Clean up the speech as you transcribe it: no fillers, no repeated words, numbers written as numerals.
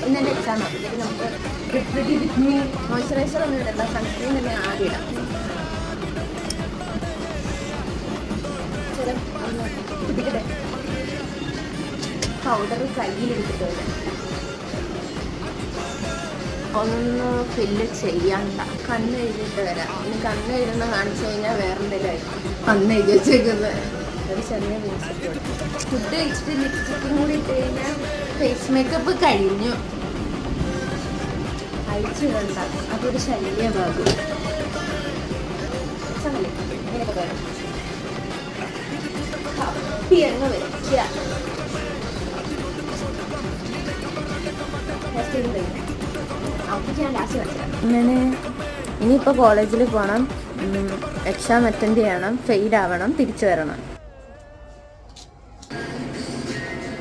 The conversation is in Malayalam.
ഇന്നെൻ്റെ എക്സാം ആകുമ്പോഴത്തേക്ക് നമുക്ക് മോയ്സ്ചറൈസർ ഒന്നും ഇടണ്ട, സൺസ്ക്രീൻ തന്നെ ആദ്യം ഇടാം. പിടിക്കട്ടെ, പൗഡർ കയ്യിലെടുത്തിട്ട് വരാം. ഒന്ന് ഫില്ല് ചെയ്യണ്ട, കണ്ണ് എഴുതിയിട്ട് വരാം. ഇനി കണ്ണ് എഴുതുന്ന കാണിച്ചു കഴിഞ്ഞാൽ വേറെ എന്തെങ്കിലും കണ്ണ് എഴുതി വെച്ചേക്കുന്നത്. ഒരു ചെറിയ മ്യൂസിക് ഫുഡ് കഴിച്ചിട്ട് ലിപ്സ്റ്റിക്കും കൂടി ഇട്ട് കഴിഞ്ഞാൽ ഫേസ് മേക്കപ്പ് കഴിഞ്ഞു. അഴിച്ചിടണ്ട, അതൊരു ശല്യമാകും. ഇങ്ങനെയൊക്കെ വേണം അങ്ങ് വെക്കുക. അങ്ങനെ ഇനിയിപ്പോൾ കോളേജിൽ പോകണം, എക്സാം അറ്റൻഡ് ചെയ്യണം, ഫെയിൽ ആവണം, തിരിച്ചു വരണം.